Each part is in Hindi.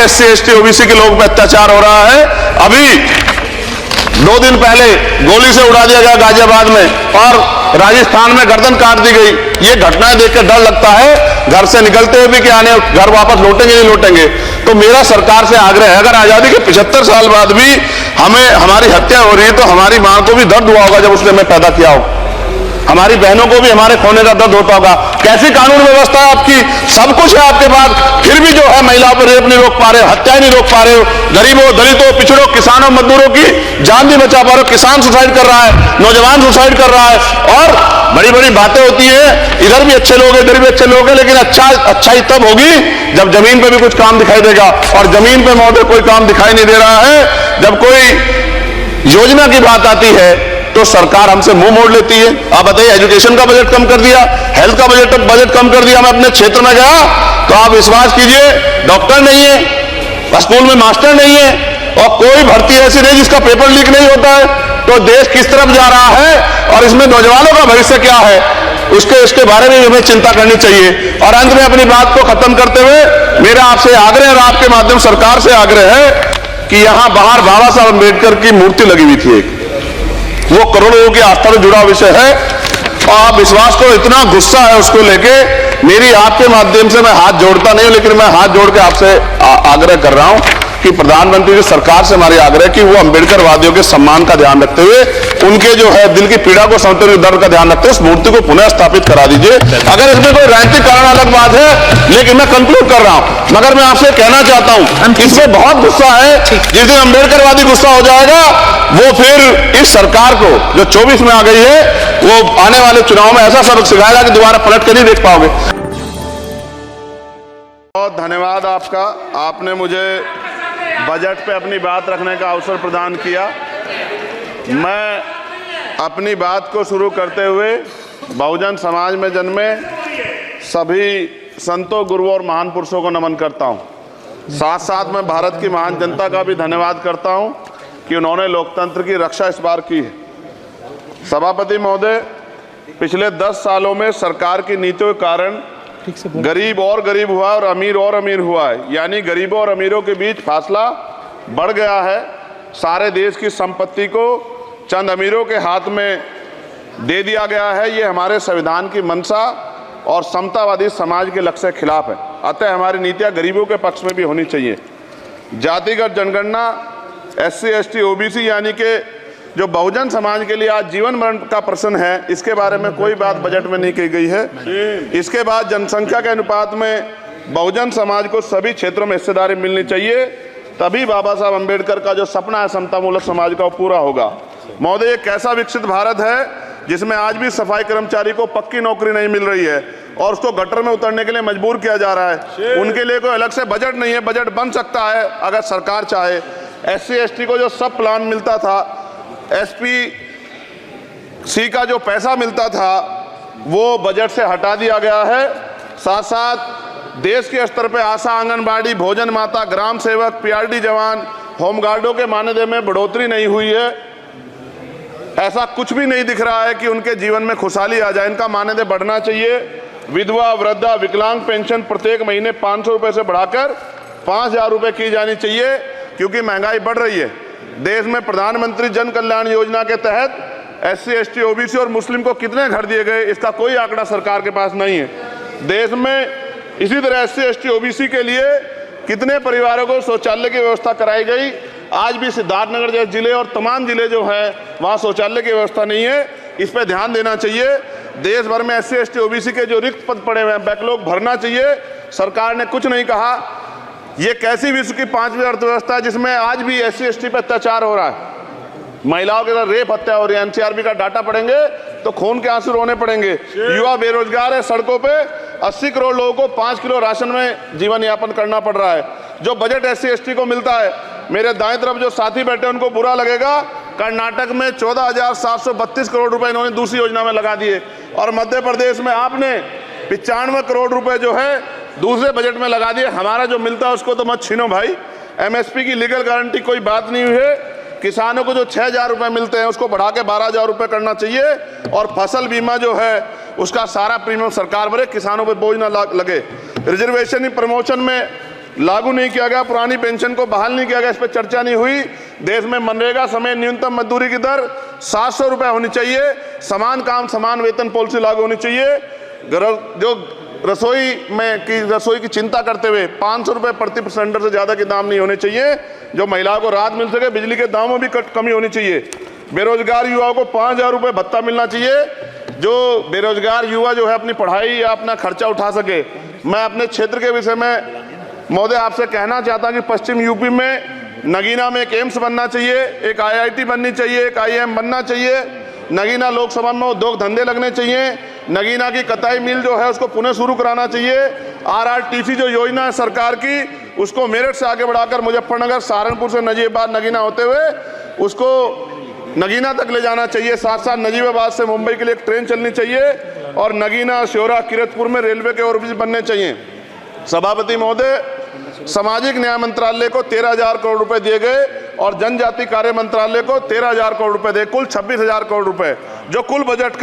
SC ST OBC के लोगों पर अत्याचार हो रहा है। अभी 2 दिन पहले गोली से उड़ा दिया गया गाजियाबाद में और राजस्थान में गर्दन काट दी गई। ये घटनाएं देखकर डर लगता है, घर से निकलते हुए भी कि आने घर वापस लौटेंगे नहीं लौटेंगे। तो मेरा सरकार से आग्रह है, अगर आजादी के 75 साल बाद भी हमारी हत्या हो रही है तो हमारी मां को भी दर्द हुआ होगा जब उसने हमें पैदा किया हो, हमारी बहनों को भी हमारे खोने का दर्द होता होगा। कैसी कानून व्यवस्था है आपकी? सब कुछ है आपके पास, फिर भी जो है महिलाओं पर रेप नहीं रोक पा रहे हो, हत्याएं नहीं रोक पा रहे हो, गरीबों, दलितों, पिछड़ों, किसानों, मजदूरों की जान नहीं बचा पा रहे हो। किसान सुसाइड कर रहा है, नौजवान सुसाइड कर रहा है और बड़ी बड़ी बातें होती है, इधर भी अच्छे लोग हैं, इधर भी अच्छे लोग हैं, लेकिन अच्छाई तब होगी जब जमीन पे भी कुछ काम दिखाई देगा। और जमीन पे महोदय कोई काम दिखाई नहीं दे रहा है। जब कोई योजना की बात आती है तो सरकार हमसे मुंह मोड़ लेती है। आप बताइए, एजुकेशन का बजट कम कर दिया, हेल्थ का बजट कम कर दिया। मैं अपने क्षेत्र में गया तो आप विश्वास कीजिए, डॉक्टर नहीं है, स्कूल में मास्टर नहीं है और कोई भर्ती ऐसी नहीं जिसका पेपर लीक नहीं होता है। तो देश किस तरफ जा रहा है और इसमें नौजवानों का भविष्य क्या है, उसके बारे में हमें चिंता करनी चाहिए। और अंत में अपनी बात को खत्म करते हुए मेरा आपसे आग्रह और आपके माध्यम सरकार से आग्रह है कि यहां बाहर बाबा साहब अम्बेडकर की मूर्ति लगी हुई थी एक, वो करोड़ों लोगों की आस्था से जुड़ा विषय है और आप विश्वास करो इतना गुस्सा है उसको लेके। मेरी आपके माध्यम से मैं हाथ जोड़ता नहीं हूं, लेकिन मैं हाथ जोड़ के आपसे आग्रह कर रहा हूं कि प्रधानमंत्री जी सरकार से हमारी आग्रह कि वो अम्बेडकर वादियों के सम्मान का ध्यान रखते हुए, उनके जो है दिल की पीड़ा को समझते हुए, दर्द का ध्यान रखते हुए उस मूर्ति को पुनः स्थापित करा दीजिए। अगर इसमें कोई राजनीतिक कारण अलग बात है, लेकिन मैं कंक्लूड कर रहा हूं। मगर मैं आपसे कहना चाहता हूं इसमें बहुत गुस्सा है। जिस दिन अम्बेडकरवादी गुस्सा हो जाएगा वो फिर इस सरकार को जो 24 में आ गई है वो आने वाले चुनाव में ऐसा सबक सिखाएगा कि दोबारा पलट कर नहीं देख पाओगे। बहुत धन्यवाद आपका, आपने मुझे बजट पे अपनी बात रखने का अवसर प्रदान किया। मैं अपनी बात को शुरू करते हुए बहुजन समाज में जन्मे सभी संतों, गुरुओं और महान पुरुषों को नमन करता हूं। साथ साथ मैं भारत की महान जनता का भी धन्यवाद करता हूं कि उन्होंने लोकतंत्र की रक्षा इस बार की है। सभापति महोदय, पिछले 10 सालों में सरकार की नीतियों के कारण गरीब और गरीब हुआ और अमीर हुआ है, यानी गरीबों और अमीरों के बीच फासला बढ़ गया है। सारे देश की संपत्ति को चंद अमीरों के हाथ में दे दिया गया है। ये हमारे संविधान की मंशा और समतावादी समाज के लक्ष्य के खिलाफ है। अतः हमारी नीतियां गरीबों के पक्ष में भी होनी चाहिए। जातिगत जनगणना, SC ST OBC यानी कि जो बहुजन समाज के लिए आज जीवन मरण का प्रश्न है, इसके बारे में कोई बात बजट में नहीं की गई है। इसके बाद जनसंख्या के अनुपात में बहुजन समाज को सभी क्षेत्रों में हिस्सेदारी मिलनी चाहिए, तभी बाबा साहब अम्बेडकर का जो सपना है समतामूलक समाज का वो पूरा होगा। महोदय, एक ऐसा विकसित भारत है जिसमें आज भी सफाई कर्मचारी को पक्की नौकरी नहीं मिल रही है और उसको गटर में उतरने के लिए मजबूर किया जा रहा है। उनके लिए कोई अलग से बजट नहीं है, बजट बन सकता है अगर सरकार चाहे। SC ST को जो सब प्लान मिलता था, SPC का जो पैसा मिलता था वो बजट से हटा दिया गया है। साथ साथ देश के स्तर पे आशा, आंगनबाड़ी, भोजन माता, ग्राम सेवक, PRD जवान, होमगार्डों के मानदेय में बढ़ोतरी नहीं हुई है। ऐसा कुछ भी नहीं दिख रहा है कि उनके जीवन में खुशहाली आ जाए। इनका मानदेय बढ़ना चाहिए। विधवा, वृद्धा, विकलांग पेंशन प्रत्येक महीने 500 रुपये से बढ़ाकर 5000 रुपये की जानी चाहिए, क्योंकि महंगाई बढ़ रही है। देश में प्रधानमंत्री जन कल्याण योजना के तहत SC ST OBC और मुस्लिम को कितने घर दिए गए, इसका कोई आंकड़ा सरकार के पास नहीं है। देश में इसी तरह SC ST OBC के लिए कितने परिवारों को शौचालय की व्यवस्था कराई गई। आज भी सिद्धार्थनगर जैसे जिले और तमाम जिले जो है वहाँ शौचालय की व्यवस्था नहीं है। इस पर ध्यान देना चाहिए। देश भर में SC ST OBC के जो रिक्त पद पड़े हुए हैं, बैकलॉग भरना चाहिए। सरकार ने कुछ नहीं कहा। ये कैसी विश्व की 5वीं अर्थव्यवस्था है जिसमें आज भी SC ST पे अत्याचार हो रहा है, महिलाओं के साथ रेप हत्या हो रही है। NCRB का डाटा पढ़ेंगे तो खून के आंसू रोने पड़ेंगे। युवा बेरोजगार है, सड़कों पे 80 करोड़ लोगों को 5 किलो राशन में जीवन यापन करना पड़ रहा है। जो बजट SC ST को मिलता है, मेरे दाएं तरफ जो साथी बैठे उनको बुरा लगेगा, कर्नाटक में 14,732 करोड़ रुपए इन्होंने दूसरी योजना में लगा दिए और मध्य प्रदेश में आपने 95 करोड़ रुपए जो है दूसरे बजट में लगा दिए। हमारा जो मिलता है उसको तो मत छीनो भाई। MSP की लीगल गारंटी कोई बात नहीं हुई है। किसानों को जो 6,000 रुपये मिलते हैं उसको बढ़ा के 12,000 रुपये करना चाहिए और फसल बीमा जो है उसका सारा प्रीमियम सरकार भरे, किसानों पर बोझ ना लगे। रिजर्वेशन प्रमोशन में लागू नहीं किया गया, पुरानी पेंशन को बहाल नहीं किया गया, इस पर चर्चा नहीं हुई। देश में मनरेगा समय न्यूनतम मजदूरी की दर 700 रुपये होनी चाहिए, समान काम समान वेतन पॉलिसी लागू होनी चाहिए। जो रसोई की चिंता करते हुए 500 रुपये प्रति सिलेंडर से ज़्यादा के दाम नहीं होने चाहिए, जो महिलाओं को राहत मिल सके। बिजली के दामों में भी कमी होनी चाहिए। बेरोजगार युवाओं को 5000 रुपये भत्ता मिलना चाहिए, जो बेरोजगार युवा जो है अपनी पढ़ाई या अपना खर्चा उठा सके। मैं अपने क्षेत्र के विषय में महोदय आपसे कहना चाहता हूं कि पश्चिम यूपी में नगीना में एक एम्स बनना चाहिए, एक IIT बननी चाहिए, एक IIM बनना चाहिए। नगीना लोकसभा में उद्योग धंधे लगने चाहिए। नगीना की कताई मिल जो है उसको पुनः शुरू कराना चाहिए। RRTC जो योजना है सरकार की, उसको मेरठ से आगे बढ़ाकर मुजफ्फरनगर, सहारनपुर से नजीबाबाद नगीना होते हुए उसको नगीना तक ले जाना चाहिए। साथ साथ नजीबाबाद से मुंबई के लिए एक ट्रेन चलनी चाहिए और नगीना, श्योरा, किरतपुर में रेलवे के ओवरब्रिज बनने चाहिए। सभापति महोदय, सामाजिक न्याय मंत्रालय को 13,000 करोड़ रुपए दिए गए और जनजाति कार्य मंत्रालय को 13,000 करोड़ रुपए दिए, कुल 26,000 करोड़ रुपए, जो कुल बजट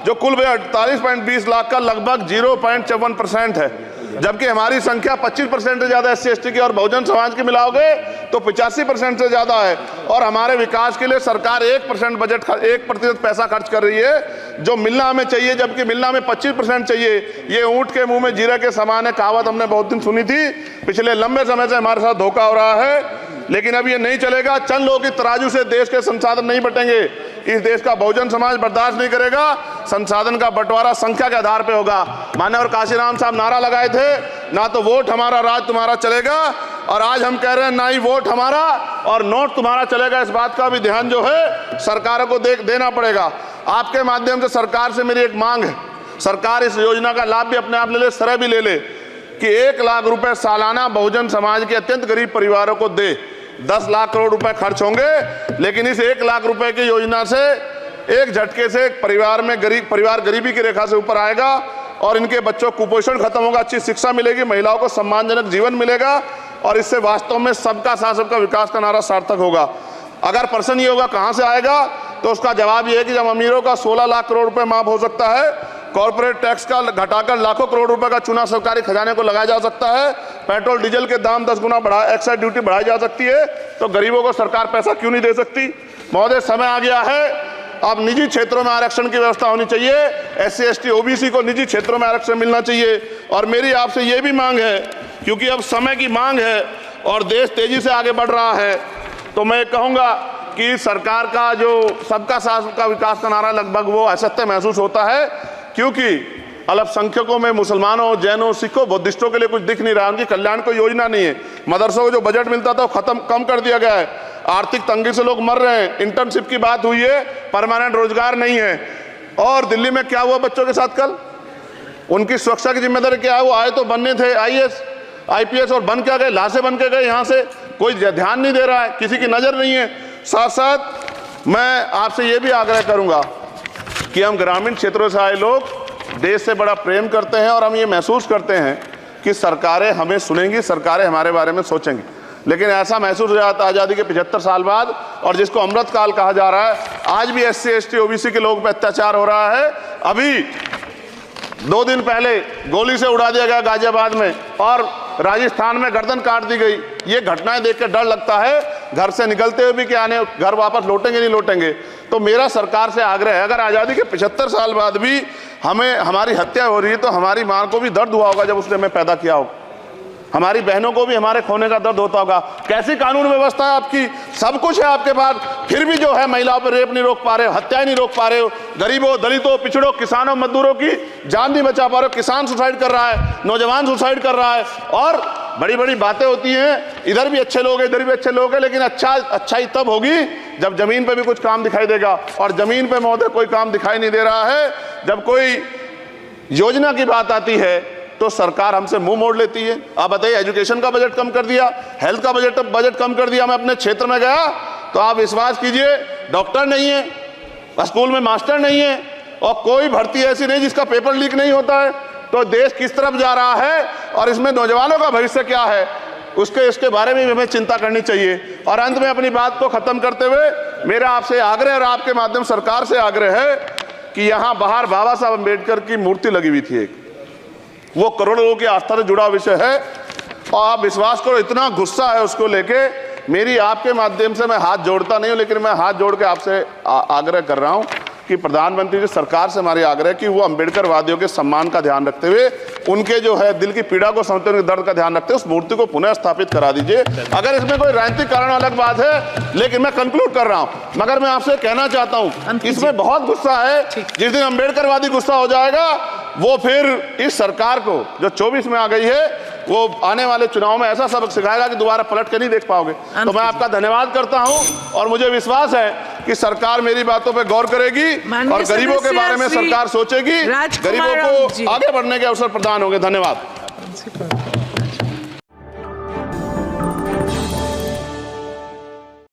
48.20 लाख का लगभग 0.54% है। जबकि हमारी संख्या 25% से ज्यादा SC ST की और बहुजन समाज की मिलाओगे तो 85% से ज्यादा है। और हमारे विकास के लिए सरकार 1% पैसा खर्च कर रही है, जो मिलना हमें चाहिए, जबकि मिलना हमें 25% चाहिए। ये ऊंट के मुंह में जीरा के समान है, कहावत हमने बहुत दिन सुनी थी। पिछले लंबे समय से हमारे साथ धोखा हो रहा है, लेकिन अब ये नहीं चलेगा। चंद लोगों की तराजू से देश के संसाधन नहीं बटेंगे। इस देश का बहुजन समाज बर्दाश्त नहीं करेगा। संसाधन का बंटवारा संख्या के आधार पे होगा। माननीय काशीराम साहब नारा लगाए थे, ना तो वोट हमारा राज तुम्हारा चलेगा, और आज हम कह रहे हैं ना ही वोट हमारा और नोट तुम्हारा चलेगा। इस बात का भी ध्यान जो है सरकारों को देना पड़ेगा। आपके माध्यम से सरकार से मेरी एक मांग है, सरकार इस योजना का लाभ भी अपने आप ले ले, सरह भी ले ले कि 1 लाख रुपए सालाना बहुजन समाज के अत्यंत गरीब परिवारों को दे। 10 लाख करोड़ रुपए खर्च होंगे, लेकिन इस 1 लाख रुपए की योजना से एक झटके से परिवार गरीबी की रेखा से ऊपर आएगा और इनके बच्चों को कुपोषण खत्म होगा, अच्छी शिक्षा मिलेगी, महिलाओं को सम्मानजनक जीवन मिलेगा और इससे वास्तव में सबका साथ सबका विकास का नारा सार्थक होगा। अगर प्रश्न ये होगा कहां से आएगा, तो उसका जवाब ये है कि जब अमीरों का 16 लाख करोड़ रुपए माफ हो सकता है, कॉर्पोरेट टैक्स का घटाकर लाखों करोड़ रुपए का चुना सरकारी खजाने को लगाया जा सकता है, पेट्रोल डीजल के दाम 10 गुना एक्साइज ड्यूटी बढ़ाई जा सकती है, तो गरीबों को सरकार पैसा क्यों नहीं दे सकती। महोदय, समय आ गया है, अब निजी क्षेत्रों में आरक्षण की व्यवस्था होनी चाहिए। SC ST OBC को निजी क्षेत्रों में आरक्षण मिलना चाहिए। और मेरी आपसे ये भी मांग है, क्योंकि अब समय की मांग है और देश तेजी से आगे बढ़ रहा है, तो मैं कहूँगा कि सरकार का जो सबका साथ सबका विकास का नारा लगभग वो असत्य महसूस होता है, क्योंकि अल्पसंख्यकों में मुसलमानों, जैनों, सिखों, बुद्धिस्टों के लिए कुछ दिख नहीं रहा, उनकी कल्याण कोई योजना नहीं है। मदरसों को जो बजट मिलता था वो कम कर दिया गया है। आर्थिक तंगी से लोग मर रहे हैं। इंटर्नशिप की बात हुई है, परमानेंट रोजगार नहीं है। और दिल्ली में क्या हुआ बच्चों के साथ कल, उनकी सुरक्षा की जिम्मेदारी क्या है? वो आए तो बनने थे IAS IPS और बन क्या गए, लाशें बन के गए। यहाँ से कोई ध्यान नहीं दे रहा है, किसी की नजर नहीं है। साथ साथ मैं आपसे ये भी आग्रह करूंगा कि हम ग्रामीण क्षेत्रों से आए लोग देश से बड़ा प्रेम करते हैं और हम ये महसूस करते हैं कि सरकारें हमें सुनेंगी, सरकारें हमारे बारे में सोचेंगी। लेकिन ऐसा महसूस हो जाता है आज़ादी के 75 साल बाद, और जिसको अमृत काल कहा जा रहा है, आज भी SC ST OBC के लोगों पर अत्याचार हो रहा है। अभी 2 दिन पहले गोली से उड़ा दिया गया गाजियाबाद में और राजस्थान में गर्दन काट दी गई। ये घटनाएं देख के डर लगता है, घर से निकलते हुए भी कि आने घर वापस लौटेंगे नहीं लौटेंगे। तो मेरा सरकार से आग्रह है, अगर आज़ादी के 75 साल बाद भी हमारी हत्या हो रही है, तो हमारी मां को भी दर्द हुआ होगा जब उसने हमें पैदा किया हो। हमारी बहनों को भी हमारे खोने का दर्द होता होगा। कैसी कानून व्यवस्था है आपकी, सब कुछ है आपके पास, फिर भी जो है महिलाओं पर रेप नहीं रोक पा रहे हो, हत्याएं नहीं रोक पा रहे हो, गरीबों, दलितों, पिछड़ों, किसानों, मजदूरों की जान नहीं बचा पा रहे हो। किसान सुसाइड कर रहा है, नौजवान सुसाइड कर रहा है, और बड़ी बड़ी बातें होती हैं, इधर भी अच्छे लोग हैं, इधर भी अच्छे लोग हैं, लेकिन अच्छाई तब होगी जब जमीन पे भी कुछ काम दिखाई देगा। और जमीन पे महोदय कोई काम दिखाई नहीं दे रहा है। जब कोई योजना की बात आती है तो सरकार हमसे मुंह मोड़ लेती है। आप बताइए, एजुकेशन का बजट कम कर दिया, हेल्थ का बजट कम कर दिया। मैं अपने क्षेत्र में गया तो आप विश्वास कीजिए, डॉक्टर नहीं है, स्कूल में मास्टर नहीं है, और कोई भर्ती ऐसी नहीं जिसका पेपर लीक नहीं होता है। तो देश किस तरफ जा रहा है और इसमें नौजवानों का भविष्य क्या है, इसके बारे में भी हमें चिंता करनी चाहिए। और अंत में अपनी बात को खत्म करते हुए मेरा आपसे आग्रह और आपके माध्यम सरकार से आग्रह है कि यहाँ बाहर बाबा साहब अम्बेडकर की मूर्ति लगी हुई थी एक, वो करोड़ों लोगों की आस्था से जुड़ा विषय है। और आप विश्वास करो, इतना गुस्सा है उसको लेके, मेरी आपके माध्यम से मैं हाथ जोड़ता नहीं हूं, लेकिन मैं हाथ जोड़ के आपसे आग्रह कर रहा हूं कि प्रधानमंत्री जी, सरकार से हमारी आग्रह कि वो अंबेडकर वादियों के सम्मान का ध्यान रखते हुए, उनके जो है दिल की पीड़ा को समझते हुए, दर्द का ध्यान रखते हुए उस मूर्ति को पुनः स्थापित करा दीजिए। अगर इसमें कोई राजनीतिक कारण अलग बात है, लेकिन मैं कंक्लूड कर रहा हूं। मगर मैं आपसे कहना चाहता हूं, इसमें बहुत गुस्सा है। जिस दिन अंबेडकरवादी गुस्सा हो जाएगा, वो फिर इस सरकार को जो 24 में आ गई है, वो आने वाले चुनाव में ऐसा सबक सिखाएगा कि दोबारा पलट के नहीं देख पाओगे। तो मैं आपका धन्यवाद करता हूं और मुझे विश्वास है कि सरकार मेरी बातों पे गौर करेगी और गरीबों के बारे में सरकार सोचेगी, गरीबों को आगे बढ़ने के अवसर प्रदान होंगे। धन्यवाद।